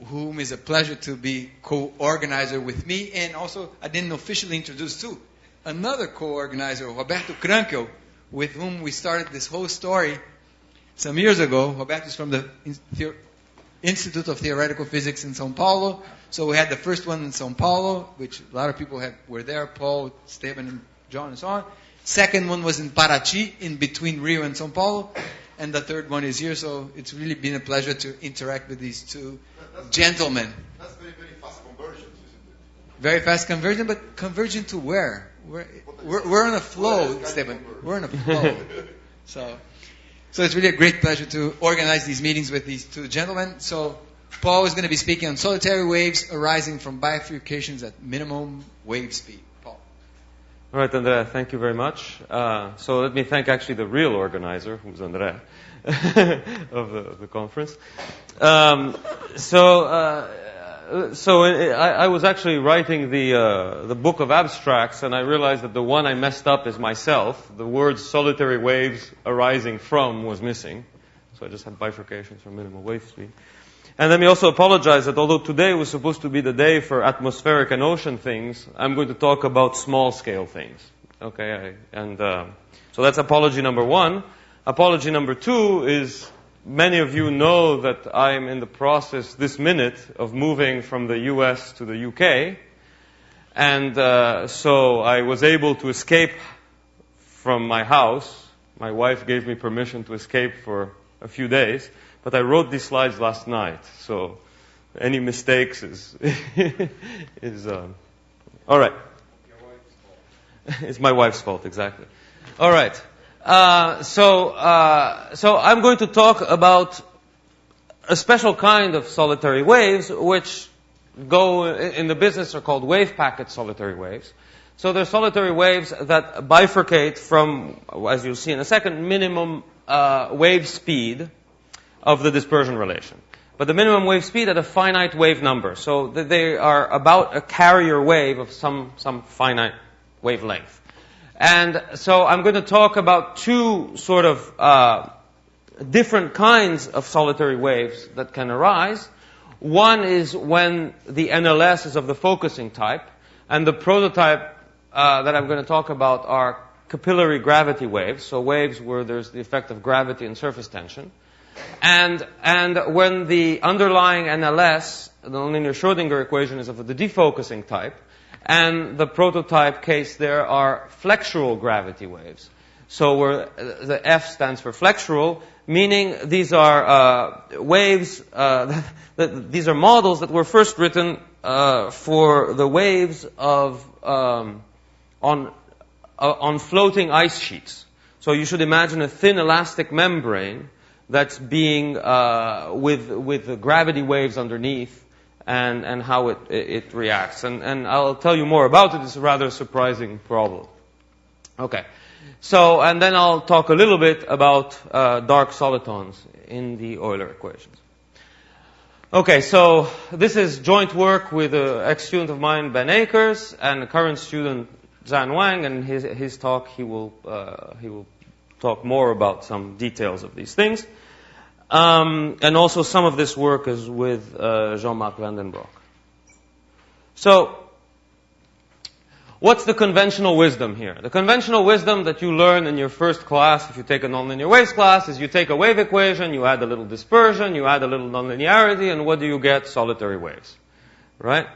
whom is a pleasure to be co-organizer with me, and also I didn't officially introduce too, another co-organizer, Roberto Krankel, with whom we started this whole story some years ago. Roberto is from the Institute of Theoretical Physics in São Paulo. So we had the first one in São Paulo, which a lot of people were there, Paul, Stephen, and John, and so on. Second one was in Paraty, in between Rio and São Paulo. And the third one is here, so it's really been a pleasure to interact with these two gentlemen. That's very, very fast conversion, isn't it? Very fast conversion, but conversion to where? We're on a flow, Stephen. We're on a flow. So it's really a great pleasure to organize these meetings with these two gentlemen. So Paul is going to be speaking on solitary waves arising from bifurcations at minimum wave speed. Paul. All right, Andrea, thank you very much. So let me thank actually the real organizer, who's Andrea, of the conference. So I was actually writing the book of abstracts, and I realized that the one I messed up is myself. The words solitary waves arising from was missing. So I just had bifurcations from minimal wave speed. And let me also apologize that although today was supposed to be the day for atmospheric and ocean things, I'm going to talk about small scale things. Okay, so that's apology number one. Apology number two is many of you know that I'm in the process this minute of moving from the US to the UK. And so I was able to escape from my house. My wife gave me permission to escape for a few days. But I wrote these slides last night, so any mistakes is all right. It's my wife's fault, exactly. All right. So I'm going to talk about a special kind of solitary waves, which go in the business are called wave packet solitary waves. So they're solitary waves that bifurcate from, as you'll see in a second, minimum wave speed of the dispersion relation. But the minimum wave speed at a finite wave number. So they are about a carrier wave of some finite wavelength. And so I'm going to talk about two sort of different kinds of solitary waves that can arise. One is when the NLS is of the focusing type, and the prototype that I'm going to talk about are capillary-gravity waves, so waves where there's the effect of gravity and surface tension. And when the underlying NLS, the nonlinear Schrödinger equation, is of the defocusing type, and the prototype case there are flexural gravity waves. So where the F stands for flexural, meaning these are waves, these are models that were first written for the waves of on floating ice sheets. So you should imagine a thin elastic membrane that's being with the gravity waves underneath and how it reacts. And I'll tell you more about it. It's a rather surprising problem. Okay. So, and then I'll talk a little bit about dark solitons in the Euler equations. Okay, so this is joint work with an ex-student of mine, Ben Akers, and a current student, Zhan Wang, and his talk, he will talk more about some details of these things. And also some of this work is with Jean-Marc Vandenbroek. So, what's the conventional wisdom here? The conventional wisdom that you learn in your first class, if you take a nonlinear waves class, is you take a wave equation, you add a little dispersion, you add a little nonlinearity, and what do you get? Solitary waves. Right?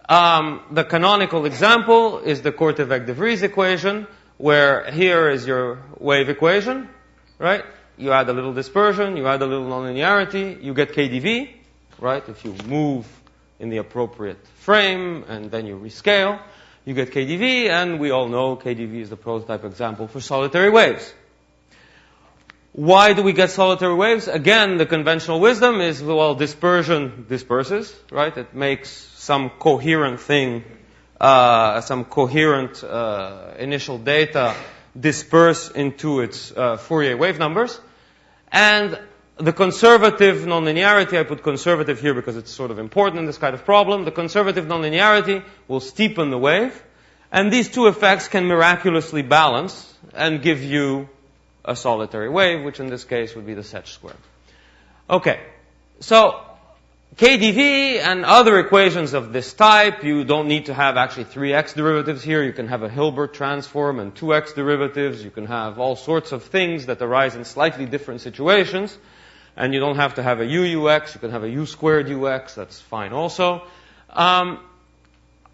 The canonical example is the Korteweg-de Vries equation, where here is your wave equation, right? You add a little dispersion, you add a little nonlinearity, you get KdV, right? If you move in the appropriate frame and then you rescale, you get KdV, and we all know KdV is the prototype example for solitary waves. Why do we get solitary waves? Again, the conventional wisdom is, well, dispersion disperses, right? It makes some coherent thing, some coherent initial data disperse into its Fourier wave numbers. And the conservative nonlinearity, I put conservative here because it's sort of important in this kind of problem, the conservative nonlinearity will steepen the wave, and these two effects can miraculously balance and give you a solitary wave, which in this case would be the Sech squared. Okay, so KdV and other equations of this type, you don't need to have actually 3x derivatives here. You can have a Hilbert transform and 2x derivatives. You can have all sorts of things that arise in slightly different situations. And you don't have to have a UUX. You can have a U squared UX. That's fine also.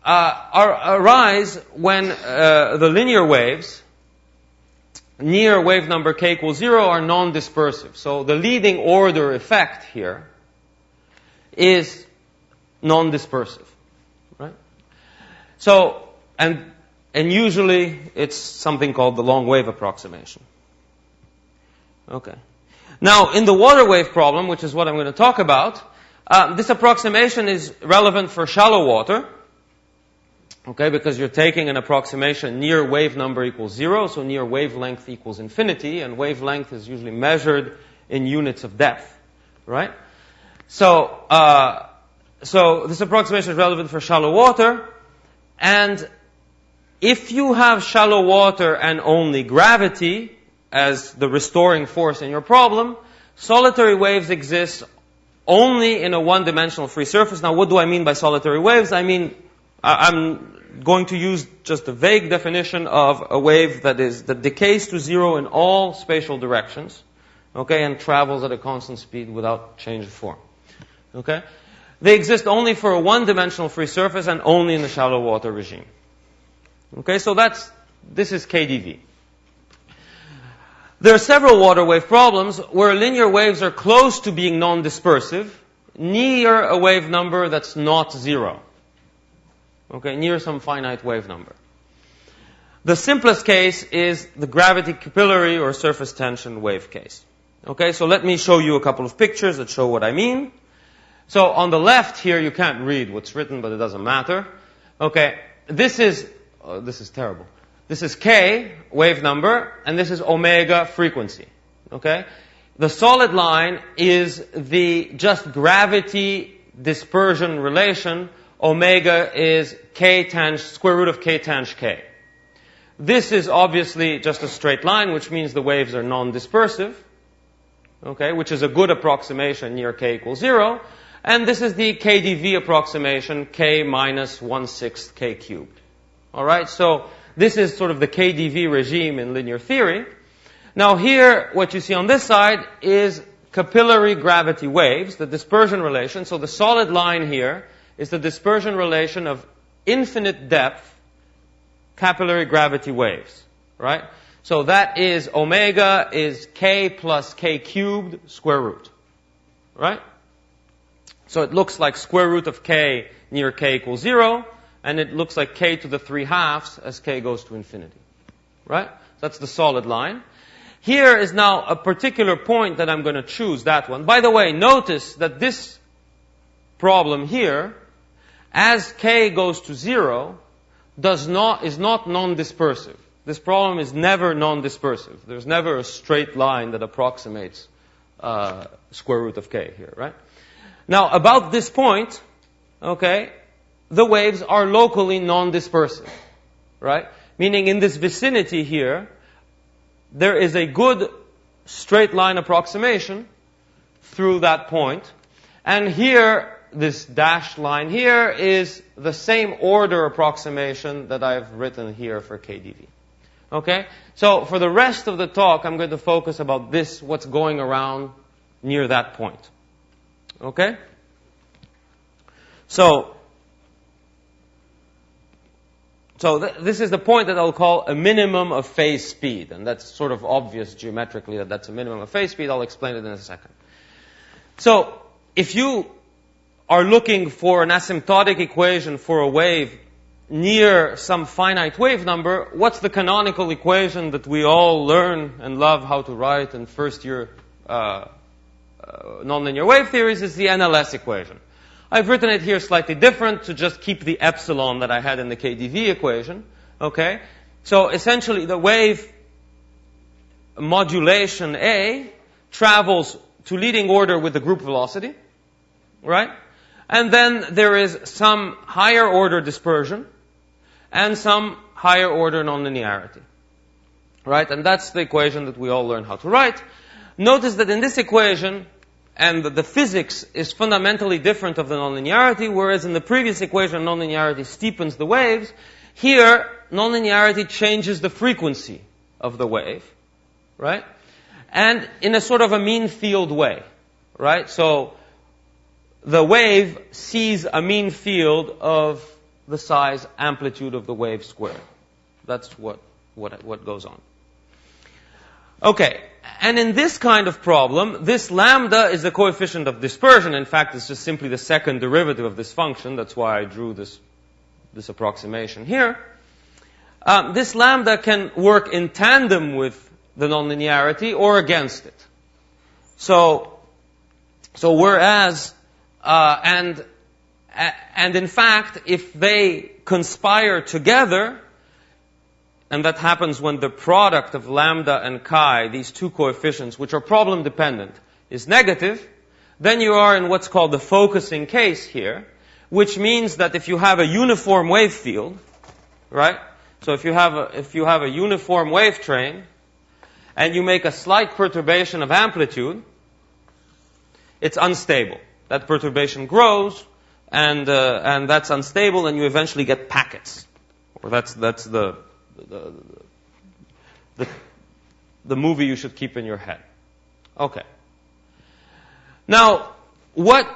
Arise when the linear waves near wave number k equals 0 are non-dispersive. So the leading order effect here is non-dispersive, right? So, and usually it's something called the long wave approximation. Okay. Now, in the water wave problem, which is what I'm going to talk about, this approximation is relevant for shallow water, okay, because you're taking an approximation near wave number equals 0, so near wavelength equals infinity, and wavelength is usually measured in units of depth, right? So this approximation is relevant for shallow water, and if you have shallow water and only gravity as the restoring force in your problem, solitary waves exist only in a one-dimensional free surface. Now, what do I mean by solitary waves? I mean, I'm going to use just a vague definition of a wave that decays to 0 in all spatial directions, okay, and travels at a constant speed without change of form. Okay? They exist only for a one-dimensional free surface and only in the shallow water regime. Okay, so this is KdV. There are several water wave problems where linear waves are close to being non-dispersive, near a wave number that's not 0. Okay, near some finite wave number. The simplest case is the gravity capillary or surface tension wave case. Okay, so let me show you a couple of pictures that show what I mean. So on the left here, you can't read what's written, but it doesn't matter. Okay, this is terrible. This is K, wave number, and this is omega, frequency. Okay? The solid line is the just gravity dispersion relation. Omega is K tangent, square root of K tangent K. This is obviously just a straight line, which means the waves are non-dispersive. Okay? Which is a good approximation near K equals 0. And this is the KdV approximation, K minus 1/6 K cubed. Alright, so this is sort of the KdV regime in linear theory. Now here, what you see on this side is capillary gravity waves, the dispersion relation. So the solid line here is the dispersion relation of infinite depth capillary gravity waves. Right? So that is omega is K plus K cubed square root. Right? So it looks like square root of K near K equals 0, and it looks like K to the 3/2 as K goes to infinity. Right? That's the solid line. Here is now a particular point that I'm going to choose, that one. By the way, notice that this problem here, as K goes to 0, is not non-dispersive. This problem is never non-dispersive. There's never a straight line that approximates square root of K here, right? Now, about this point, okay, the waves are locally non-dispersive, right? Meaning in this vicinity here, there is a good straight line approximation through that point. And here, this dashed line here is the same order approximation that I've written here for KdV. Okay? So for the rest of the talk, I'm going to focus about this, what's going around near that point. Okay? So this is the point that I'll call a minimum of phase speed. And that's sort of obvious geometrically that that's a minimum of phase speed. I'll explain it in a second. So if you are looking for an asymptotic equation for a wave near some finite wave number, what's the canonical equation that we all learn and love how to write in first year nonlinear wave theories? Is the NLS equation. I've written it here slightly different to just keep the epsilon that I had in the KdV equation. Okay? So essentially the wave modulation A travels to leading order with the group velocity. Right? And then there is some higher order dispersion and some higher order nonlinearity. Right? And that's the equation that we all learn how to write. Notice that in this equation, and the physics is fundamentally different of the nonlinearity, whereas in the previous equation, nonlinearity steepens the waves. Here, nonlinearity changes the frequency of the wave, right? And in a sort of a mean field way, right? So the wave sees a mean field of the size amplitude of the wave squared. That's what goes on. Okay, and in this kind of problem, this lambda is the coefficient of dispersion. In fact, it's just simply the second derivative of this function. That's why I drew this approximation here. This lambda can work in tandem with the nonlinearity or against it. So whereas, and in fact, if they conspire together, and that happens when the product of lambda and chi, these two coefficients, which are problem dependent, is negative, then you are in what's called the focusing case here, which means that if you have a uniform wave field, right? So if you have a uniform wave train, and you make a slight perturbation of amplitude, it's unstable. That perturbation grows, and that's unstable, and you eventually get packets. Or that's the movie you should keep in your head. Okay. Now, what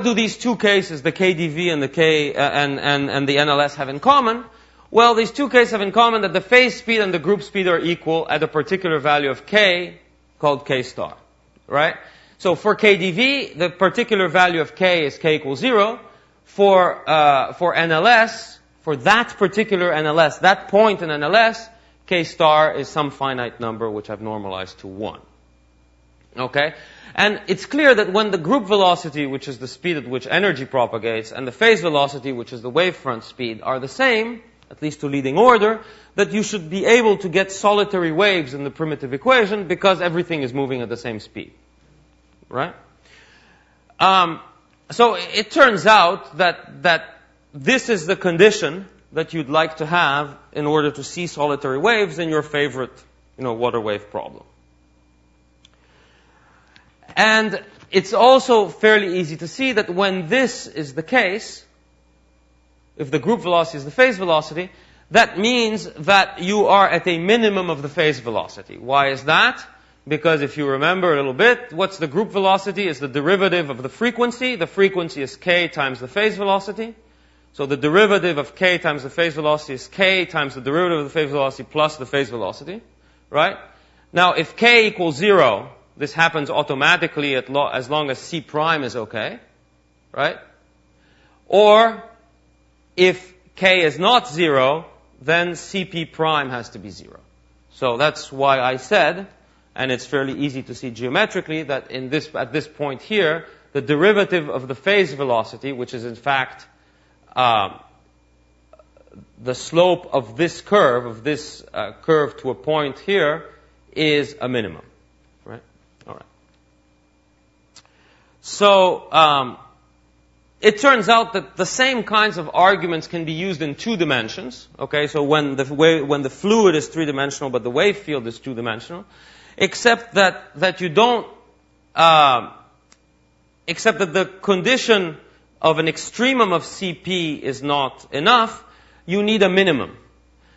do these two cases, the KdV and the K and the NLS, have in common? Well, these two cases have in common that the phase speed and the group speed are equal at a particular value of K, called K star, right? So for KdV, the particular value of K is K equals 0. For NLS, for that particular NLS, that point in NLS, K star is some finite number which I've normalized to 1. Okay? And it's clear that when the group velocity, which is the speed at which energy propagates, and the phase velocity, which is the wavefront speed, are the same, at least to leading order, that you should be able to get solitary waves in the primitive equation because everything is moving at the same speed. Right? So it turns out that this is the condition that you'd like to have in order to see solitary waves in your favorite, water wave problem. And it's also fairly easy to see that when this is the case, if the group velocity is the phase velocity, that means that you are at a minimum of the phase velocity. Why is that? Because if you remember a little bit, what's the group velocity? Is the derivative of the frequency. The frequency is k times the phase velocity. So the derivative of k times the phase velocity is k times the derivative of the phase velocity plus the phase velocity. Right? Now, if k equals 0, this happens automatically as long as c prime is okay. Right? Or, if k is not 0, then cp prime has to be 0. So that's why I said, and it's fairly easy to see geometrically, that at this point here, the derivative of the phase velocity, which is in fact the slope of this curve, curve to a point here, is a minimum. Right? All right. So it turns out that the same kinds of arguments can be used in 2 dimensions. Okay, so when the fluid is 3-dimensional, but the wave field is 2-dimensional, except that you don't, except that the condition of an extremum of Cp is not enough. You need a minimum,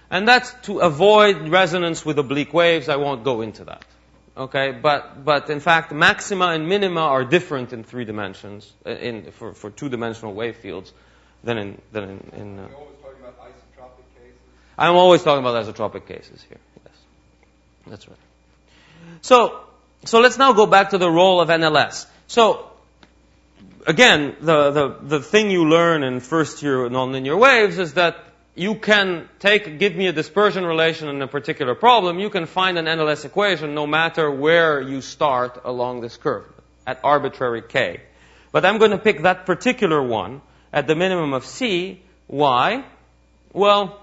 and that's to avoid resonance with oblique waves. I won't go into that. Okay, but in fact, maxima and minima are different in 3 dimensions for 2-dimensional wave fields than in. You're always talking about isotropic cases. I'm always talking about isotropic cases here. Yes, that's right. So let's now go back to the role of NLS. So again, the thing you learn in first year nonlinear waves is that you can give me a dispersion relation in a particular problem, you can find an NLS equation no matter where you start along this curve, at arbitrary k. But I'm going to pick that particular one at the minimum of c. Why? Well,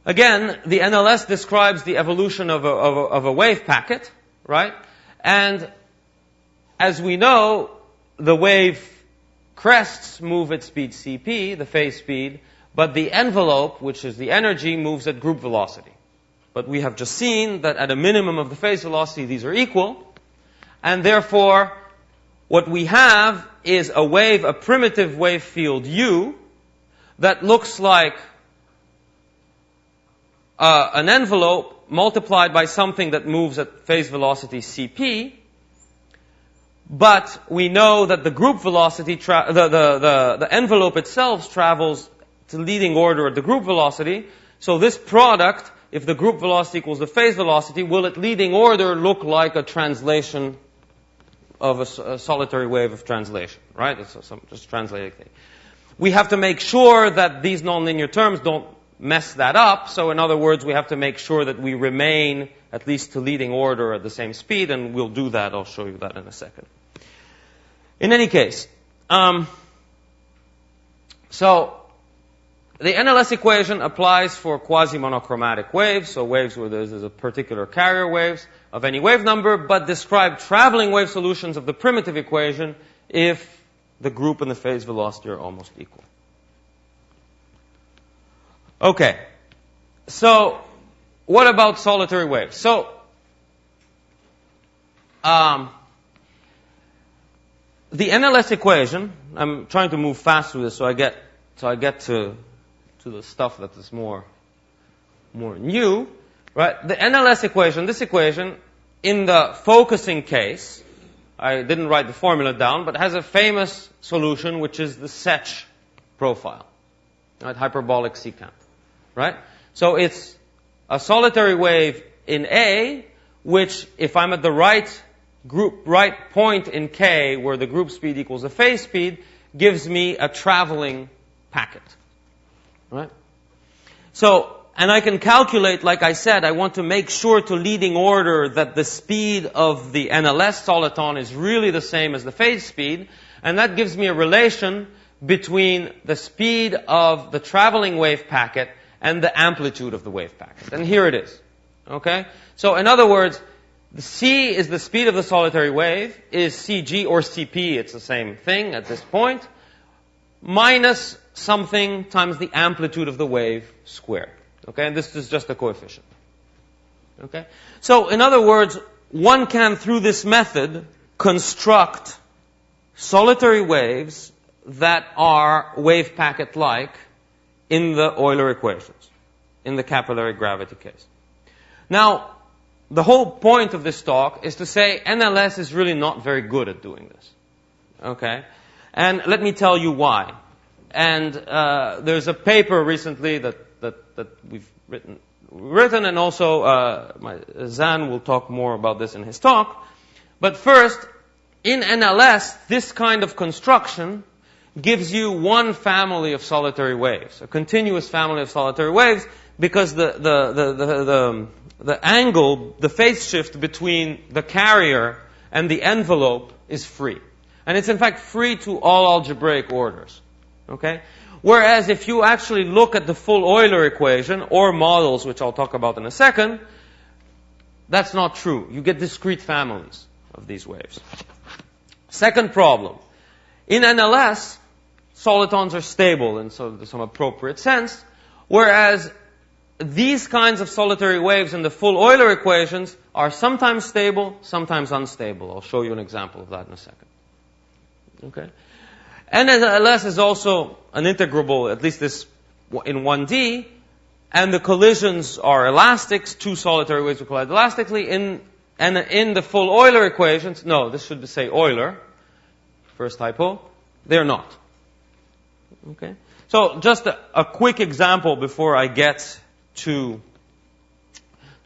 again, the NLS describes the evolution of a wave packet, right? And as we know, the wave crests move at speed cp, the phase speed, but the envelope, which is the energy, moves at group velocity. But we have just seen that at a minimum of the phase velocity, these are equal. And therefore, what we have is a wave, a primitive wave field U, that looks like an envelope multiplied by something that moves at phase velocity Cp. But we know that the group velocity, the envelope itself travels to leading order at the group velocity. So this product, if the group velocity equals the phase velocity, will at leading order look like a translation of a solitary wave of translation, right? It's just translating thing. We have to make sure that these nonlinear terms don't mess that up. So in other words, we have to make sure that we remain at least to leading order at the same speed, and we'll do that. I'll show you that in a second. In any case, so the NLS equation applies for quasi-monochromatic waves, so waves where there's a particular carrier waves of any wave number, but describe traveling wave solutions of the primitive equation if the group and the phase velocity are almost equal. Okay, so what about solitary waves? So, the NLS equation, I'm trying to move fast through this so I get to the stuff that is more new, right? The NLS equation, this equation, in the focusing case, I didn't write the formula down, but has a famous solution, which is the Sech profile, right? Hyperbolic secant, right? So it's a solitary wave in A, which, if I'm at the right point in K, where the group speed equals the phase speed, gives me a traveling packet. Right? So, and I can calculate, like I said, I want to make sure to leading order that the speed of the NLS soliton is really the same as the phase speed, and that gives me a relation between the speed of the traveling wave packet and the amplitude of the wave packet. And here it is. Okay? So, in other words, the C is the speed of the solitary wave, is Cg or Cp, it's the same thing at this point, minus something times the amplitude of the wave squared. Okay, and this is just a coefficient. Okay? So, in other words, one can, through this method, construct solitary waves that are wave packet-like in the Euler equations, in the capillary gravity case. Now, the whole point of this talk is to say NLS is really not very good at doing this. Okay? And let me tell you why. And there's a paper recently that we've written, and also Zan will talk more about this in his talk. But first, in NLS, this kind of construction gives you one family of solitary waves, a continuous family of solitary waves, because the angle, the phase shift between the carrier and the envelope is free. And it's in fact free to all algebraic orders. Okay? Whereas if you actually look at the full Euler equation, or models, which I'll talk about in a second, that's not true. You get discrete families of these waves. Second problem. In NLS, solitons are stable in some appropriate sense, whereas these kinds of solitary waves in the full Euler equations are sometimes stable, sometimes unstable. I'll show you an example of that in a second. Okay? NLS is also an integrable, at least this in 1D, and the collisions are elastics. Two solitary waves will collide elastically. In the full Euler equations, no, this should say Euler, first typo, they're not. Okay? So just a quick example before I get to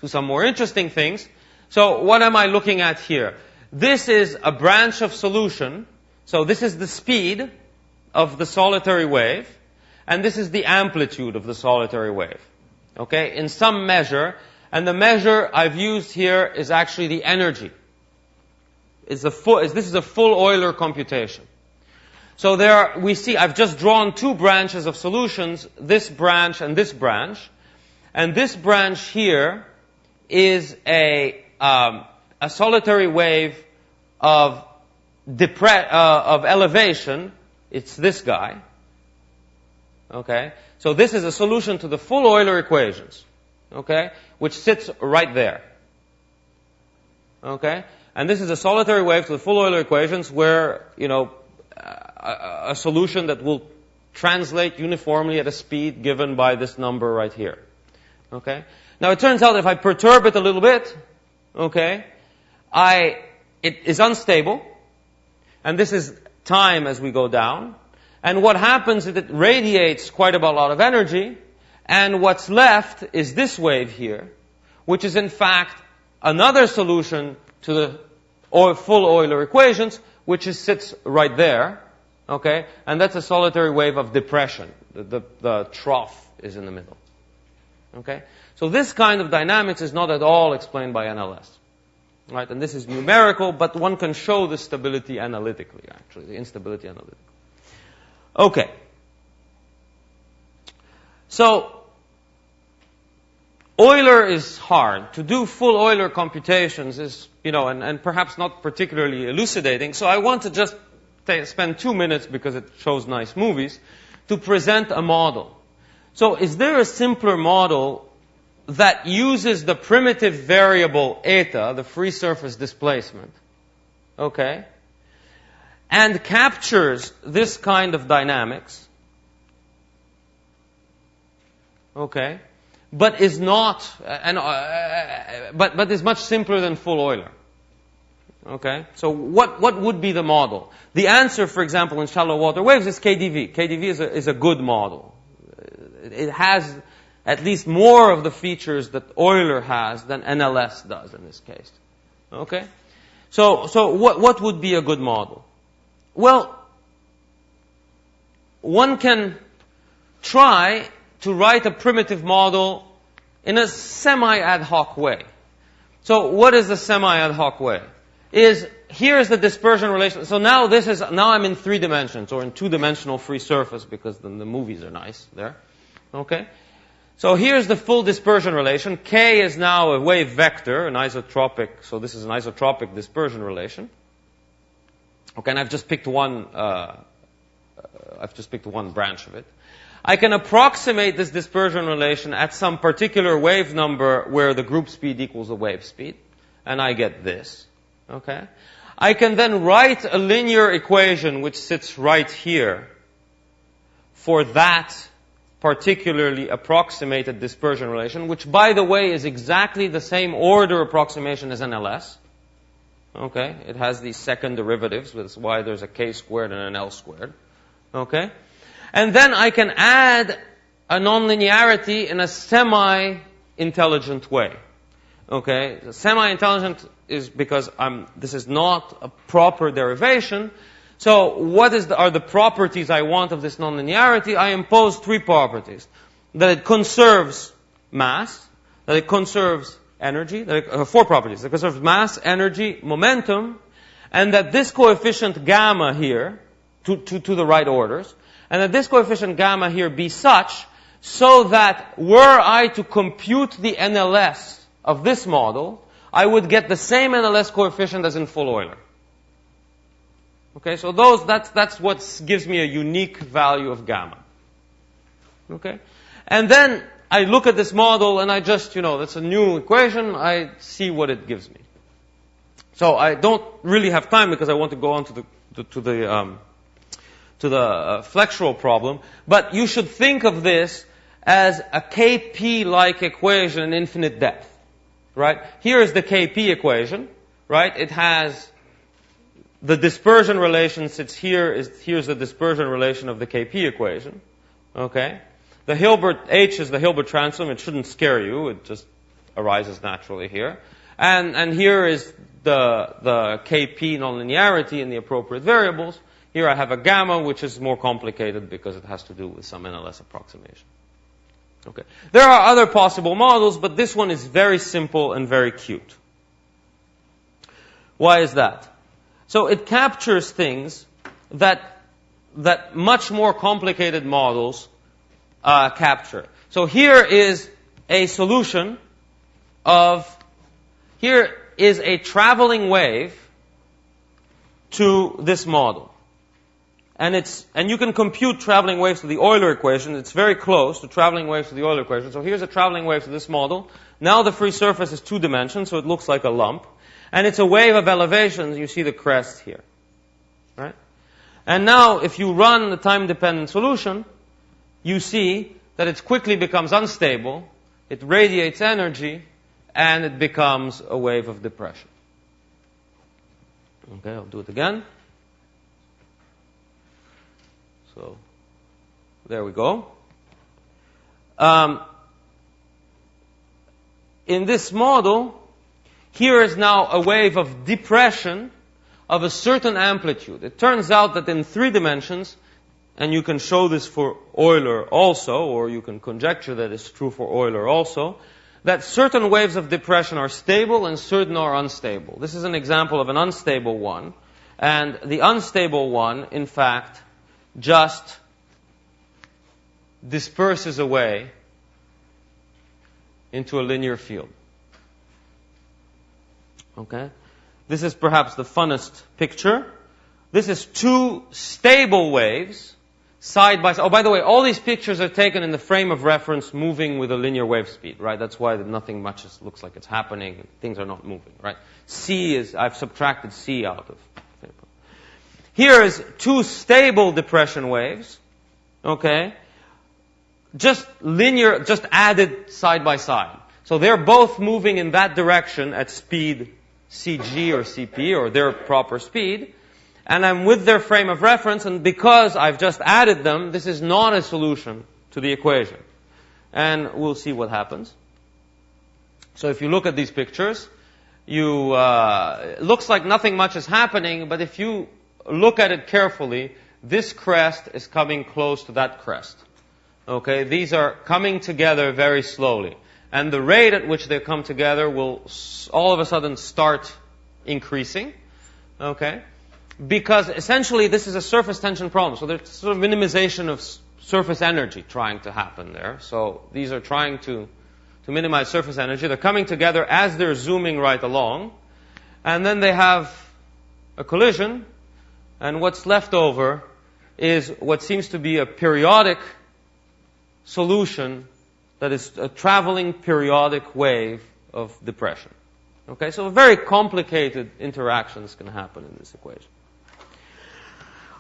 some more interesting things. So what am I looking at here? This is a branch of solution. So this is the speed of the solitary wave, and this is the amplitude of the solitary wave. Okay? In some measure, and the measure I've used here is actually the energy. This is a full Euler computation. So we see, I've just drawn two branches of solutions, this branch and this branch. And this branch here is a solitary wave of elevation. It's this guy. Okay? So this is a solution to the full Euler equations. okay, which sits right there. Okay? And this is a solitary wave to the full Euler equations where, a solution that will translate uniformly at a speed given by this number right here. Okay? Now it turns out if I perturb it a little bit, okay, it is unstable, and this is time as we go down, and what happens is it radiates quite a lot of energy, and what's left is this wave here, which is in fact another solution to the full Euler equations, which sits right there, okay, and that's a solitary wave of depression. The trough is in the middle. Okay? So this kind of dynamics is not at all explained by NLS. Right? And this is numerical, but one can show the stability analytically, actually, the instability analytically. Okay. So, Euler is hard. To do full Euler computations is, and perhaps not particularly elucidating. So I want to just spend 2 minutes, because it shows nice movies, to present a model. So is there a simpler model that uses the primitive variable eta, the free surface displacement, okay, and captures this kind of dynamics, okay, but is not, but is much simpler than full Euler? Okay, so what would be the model? The answer, for example, in shallow water waves is KdV. KdV is a good model. It has at least more of the features that Euler has than NLS does in this case. Okay? So what would be a good model? Well, one can try to write a primitive model in a semi-ad hoc way. So what is the semi-ad hoc way? Here's the dispersion relation. So now I'm in 3 dimensions, or in 2-dimensional free surface, because then the movies are nice there. Okay? So here's the full dispersion relation. K is now a wave vector, an isotropic, so this is an isotropic dispersion relation. Okay, and I've just picked one branch of it. I can approximate this dispersion relation at some particular wave number where the group speed equals the wave speed, and I get this. Okay? I can then write a linear equation which sits right here for that particularly approximated dispersion relation, which, by the way, is exactly the same order approximation as NLS. Okay? It has these second derivatives, which is why there's a k squared and an L squared. Okay? And then I can add a nonlinearity in a semi-intelligent way. Okay? The semi-intelligent is because this is not a proper derivation. So what are the properties I want of this nonlinearity? I impose 3 properties. That it conserves mass, that it conserves energy, 4 properties. That it conserves mass, energy, momentum, and that this coefficient gamma here, to the right orders, and that this coefficient gamma here be such so that were I to compute the NLS of this model, I would get the same NLS coefficient as in full Euler. Okay, so that's what gives me a unique value of gamma. Okay? And then I look at this model and I just, that's a new equation, I see what it gives me. So I don't really have time because I want to go on to the flexural problem, but you should think of this as a Kp-like equation in infinite depth. Right? Here is the Kp equation, right? It has the dispersion relation sits here. Here's the dispersion relation of the Kp equation. Okay? The H is the Hilbert transform. It shouldn't scare you. It just arises naturally here. And here is the Kp nonlinearity in the appropriate variables. Here I have a gamma, which is more complicated because it has to do with some NLS approximation. Okay. There are other possible models, but this one is very simple and very cute. Why is that? So it captures things that much more complicated models capture. So here is a solution here is a traveling wave to this model. and you can compute traveling waves to the Euler equation. It's very close to traveling waves to the Euler equation. So here's a traveling wave to this model. Now the free surface is 2 dimensions, so it looks like a lump. And it's a wave of elevations. You see the crest here. Right? And now if you run the time-dependent solution, you see that it quickly becomes unstable. It radiates energy, and it becomes a wave of depression. Okay, I'll do it again. So, there we go. In this model, here is now a wave of depression of a certain amplitude. It turns out that in 3 dimensions, and you can show this for Euler also, or you can conjecture that it's true for Euler also, that certain waves of depression are stable and certain are unstable. This is an example of an unstable one. And the unstable one, in fact, just disperses away into a linear field. Okay? This is perhaps the funnest picture. This is 2 stable waves side by side. Oh, by the way, all these pictures are taken in the frame of reference moving with a linear wave speed, right? That's why nothing much looks like it's happening. Things are not moving, right? I've subtracted C out of. Here is 2 stable depression waves, okay? Just added side by side. So they're both moving in that direction at speed CG or CP, or their proper speed. And I'm with their frame of reference, and because I've just added them, this is not a solution to the equation. And we'll see what happens. So if you look at these pictures, it looks like nothing much is happening, but if you look at it carefully, this crest is coming close to that crest. Okay, these are coming together very slowly. And the rate at which they come together will all of a sudden start increasing. Okay? Because essentially this is a surface tension problem. So there's sort of minimization of surface energy trying to happen there. So these are trying to minimize surface energy. They're coming together as they're zooming right along. And then they have a collision. And what's left over is what seems to be a periodic solution that is a traveling periodic wave of depression. Okay, so a very complicated interactions can happen in this equation.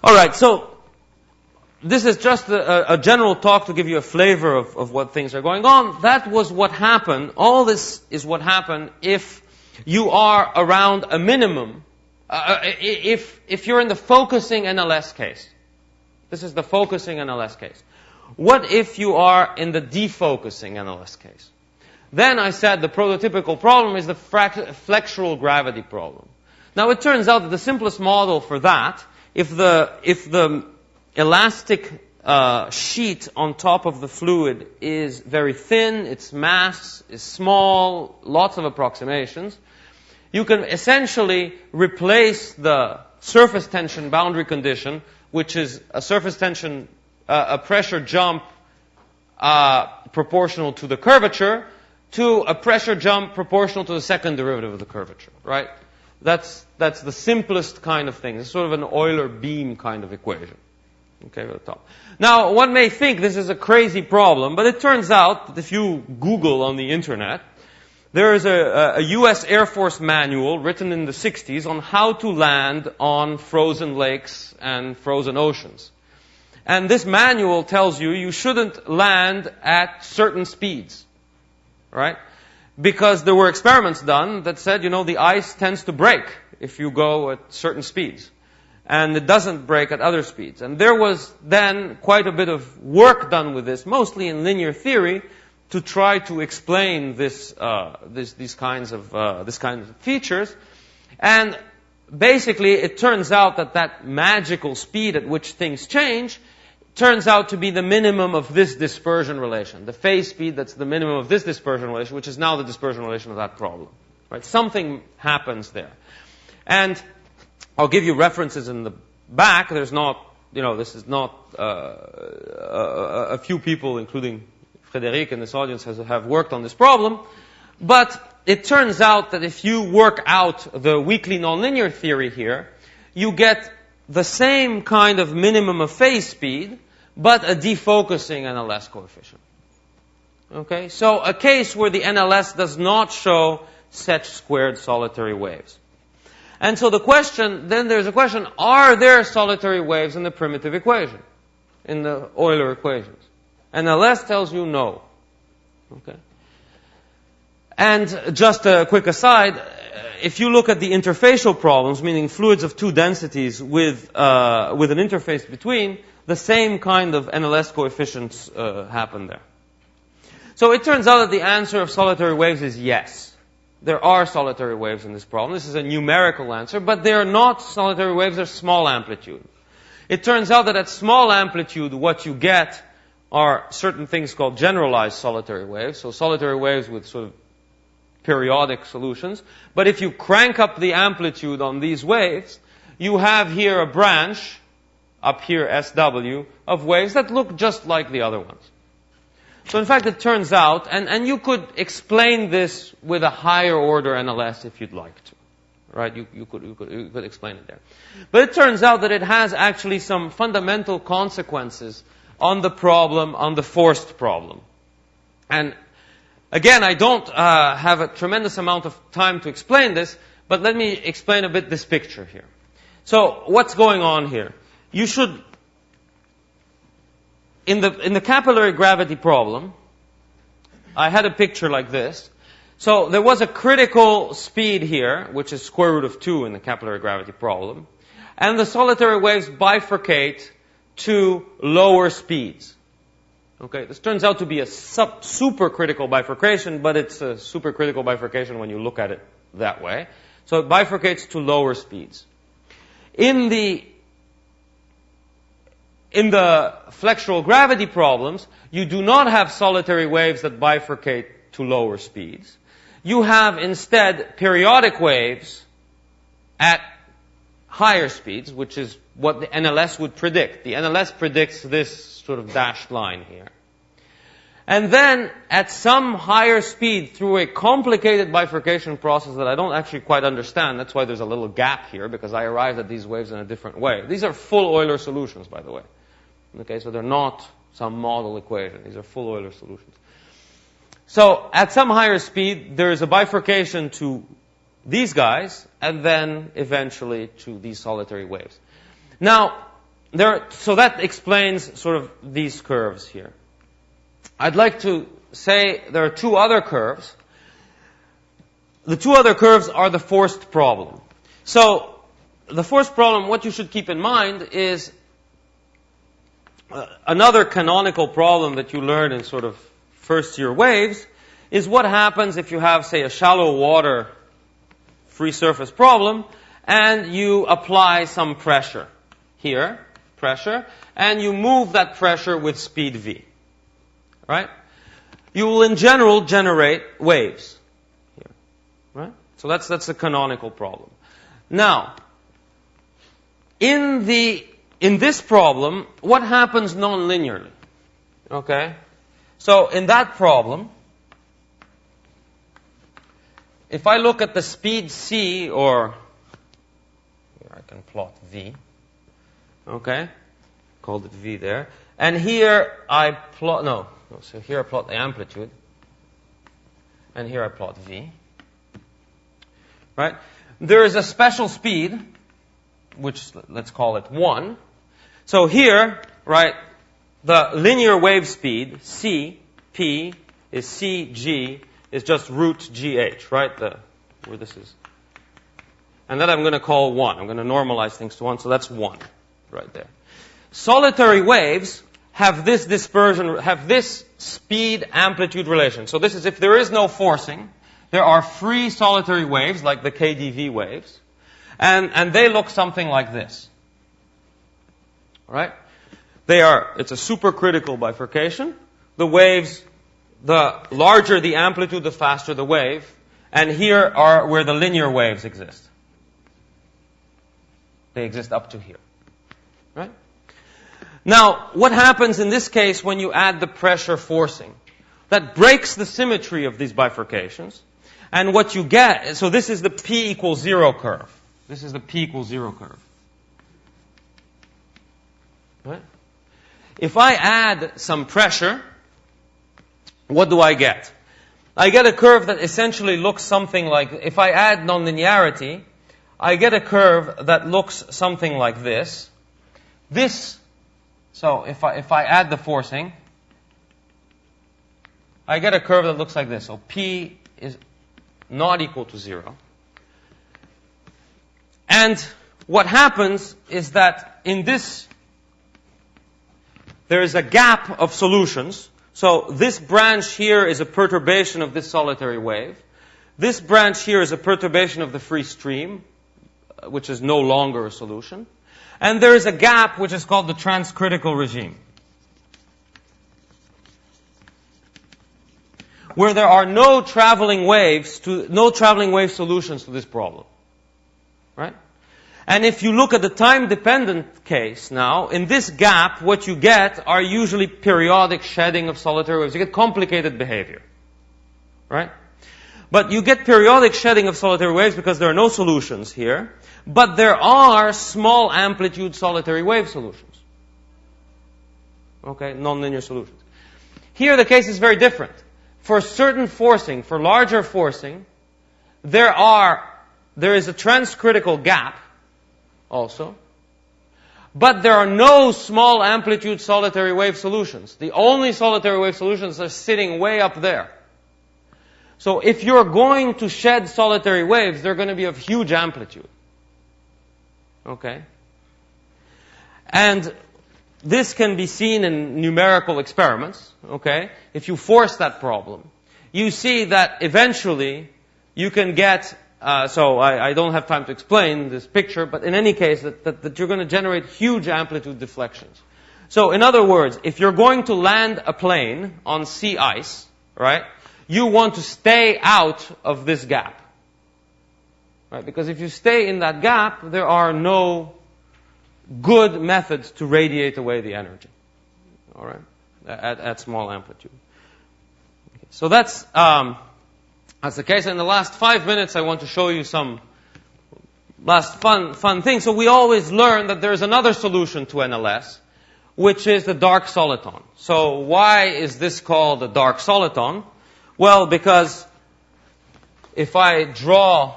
All right, so this is just a general talk to give you a flavor of what things are going on. That was what happened. All this is what happened if you are around a minimum. If you're in the focusing NLS case. This is the focusing NLS case. What if you are in the defocusing NLS case? Then I said the prototypical problem is the flexural gravity problem. Now it turns out that the simplest model for that, if the elastic sheet on top of the fluid is very thin, its mass is small, lots of approximations, you can essentially replace the surface tension boundary condition, which is a surface tension, a pressure jump proportional to the curvature, to a pressure jump proportional to the second derivative of the curvature, right? That's the simplest kind of thing. It's sort of an Euler beam kind of equation. Okay, at the top. Now, one may think this is a crazy problem, but it turns out that if you Google on the internet, there is a U.S. Air Force manual written in the 60s on how to land on frozen lakes and frozen oceans. And this manual tells you shouldn't land at certain speeds, right? Because there were experiments done that said, the ice tends to break if you go at certain speeds. And it doesn't break at other speeds. And there was then quite a bit of work done with this, mostly in linear theory, to try to explain these kinds of features. And basically, it turns out that magical speed at which things change turns out to be the minimum of this dispersion relation. The phase speed that's the minimum of this dispersion relation, which is now the dispersion relation of that problem. Right? Something happens there. And I'll give you references in the back. There's not, this is not a few people, including Frédéric in this audience, have worked on this problem. But it turns out that if you work out the weakly nonlinear theory here, you get the same kind of minimum of phase speed, but a defocusing NLS coefficient. Okay, so a case where the NLS does not show such squared solitary waves. And so then there's a question, are there solitary waves in the primitive equation, in the Euler equations? NLS tells you no. Okay. And just a quick aside, if you look at the interfacial problems, meaning fluids of two densities with an interface between, the same kind of NLS coefficients happen there. So it turns out that the answer of solitary waves is yes. There are solitary waves in this problem. This is a numerical answer, but they are not solitary waves, they're small amplitude. It turns out that at small amplitude, what you get are certain things called generalized solitary waves, so solitary waves with sort of periodic solutions. But if you crank up the amplitude on these waves, you have here a branch, up here SW, of waves that look just like the other ones. So in fact, it turns out, and you could explain this with a higher order NLS if you'd like to. Right? You could explain it there. But it turns out that it has actually some fundamental consequences on the problem, on the forced problem. And again, I don't have a tremendous amount of time to explain this, but let me explain a bit this picture here. So what's going on here? You should, in the capillary gravity problem, I had a picture like this. So there was a critical speed here, which is square root of 2 in the capillary gravity problem. And the solitary waves bifurcate to lower speeds. Okay, this turns out to be a supercritical bifurcation, but it's a supercritical bifurcation when you look at it that way. So it bifurcates to lower speeds. In the flexural gravity problems, you do not have solitary waves that bifurcate to lower speeds. You have instead periodic waves at higher speeds, which is what the NLS would predict. The NLS predicts this sort of dashed line here. And then, at some higher speed, through a complicated bifurcation process that I don't actually quite understand, that's why there's a little gap here, because I arrived at these waves in a different way. These are full Euler solutions, by the way. Okay, so they're not some model equation. These are full Euler solutions. So, at some higher speed, there is a bifurcation to these guys, and then eventually to these solitary waves. Now, so that explains sort of these curves here. I'd like to say there are two other curves. The two other curves are the forced problem. So, the forced problem, what you should keep in mind is another canonical problem that you learn in sort of first year waves is what happens if you have, say, a shallow water free surface problem and you apply some pressure here, and you move that pressure with speed v. Right? You will in general generate waves here. Right? So that's a canonical problem. Now, in this problem, what happens non-linearly? Okay? So in that problem, if I look at the speed c, or here I can plot v. Okay? Called it v there. And here I plot, so here I plot the amplitude. And here I plot v. Right? There is a special speed, which let's call it 1. So here, right, the linear wave speed, c, p, is cg, is just root gh, right? Where this is. And that I'm going to call 1. I'm going to normalize things to 1, so that's 1 right there. Solitary waves have this dispersion, have this speed-amplitude relation. So this is if there is no forcing, there are free solitary waves, like the KdV waves, and they look something like this. All right? It's a supercritical bifurcation. The waves, the larger the amplitude, the faster the wave. And here are where the linear waves exist. They exist up to here. Right? Now, what happens in this case when you add the pressure forcing? That breaks the symmetry of these bifurcations. And what you get, so this is the p equals 0 curve. This is the p equals 0 curve. Right? If I add some pressure, what do I get? I get a curve that essentially looks something like, if I add nonlinearity, I get a curve that looks something like this. So if I add the forcing, I get a curve that looks like this. So P is not equal to 0. And what happens is that in this, there is a gap of solutions. So this branch here is a perturbation of this solitary wave. This branch here is a perturbation of the free stream, which is no longer a solution. And there is a gap which is called the transcritical regime, where there are no traveling wave solutions to this problem. Right? And if you look at the time-dependent case now, in this gap, what you get are usually periodic shedding of solitary waves. You get complicated behavior. Right? But you get periodic shedding of solitary waves because there are no solutions here. But there are small amplitude solitary wave solutions. Okay? Nonlinear solutions. Here the case is very different. For certain forcing, for larger forcing, there is a transcritical gap also. But there are no small amplitude solitary wave solutions. The only solitary wave solutions are sitting way up there. So if you're going to shed solitary waves, they're going to be of huge amplitude. Okay? And this can be seen in numerical experiments. Okay? If you force that problem, you see that eventually you can get, so I don't have time to explain this picture, but in any case, that you're going to generate huge amplitude deflections. So in other words, if you're going to land a plane on sea ice, right, you want to stay out of this gap. Right? Because if you stay in that gap, there are no good methods to radiate away the energy. All right? At small amplitude. Okay. So that's the case. In the last 5 minutes, I want to show you some last fun things. So we always learn that there's another solution to NLS, which is the dark soliton. So why is this called a dark soliton? Well, because if I draw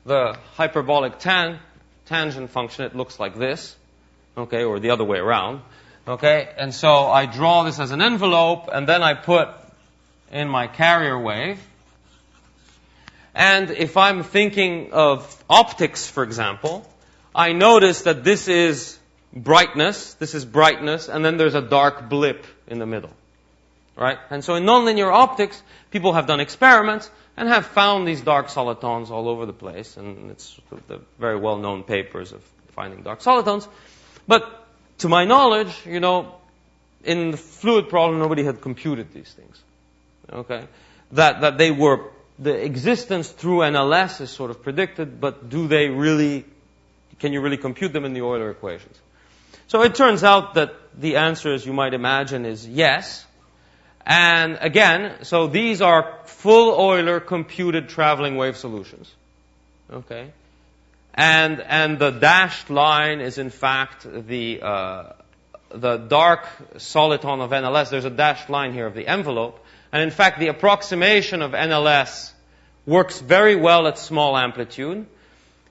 the hyperbolic tangent function, it looks like this, okay, or the other way around, okay? And so I draw this as an envelope, and then I put in my carrier wave. And if I'm thinking of optics, for example, I notice that this is brightness, and then there's a dark blip in the middle. Right? And so in nonlinear optics, people have done experiments and have found these dark solitons all over the place. And it's the very well-known papers of finding dark solitons. But to my knowledge, in the fluid problem, nobody had computed these things. Okay? That they were, the existence through NLS is sort of predicted, but can you really compute them in the Euler equations? So it turns out that the answer, as you might imagine, is yes. And again, so these are full Euler computed traveling wave solutions. Okay? And the dashed line is in fact the dark soliton of NLS. There's a dashed line here of the envelope. And in fact, the approximation of NLS works very well at small amplitude.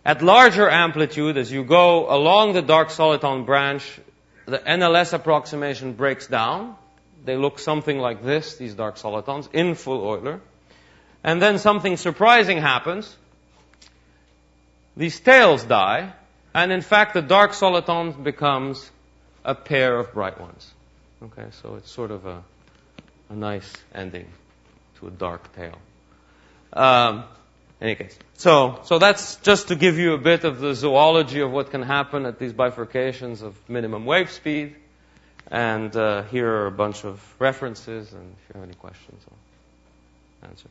At larger amplitude, as you go along the dark soliton branch, the NLS approximation breaks down. They look something like this, these dark solitons, in full Euler. And then something surprising happens. These tails die, and in fact the dark soliton becomes a pair of bright ones. Okay, so it's sort of a nice ending to a dark tail. Any case, so that's just to give you a bit of the zoology of what can happen at these bifurcations of minimum wave speed. And here are a bunch of references, and if you have any questions, I'll answer.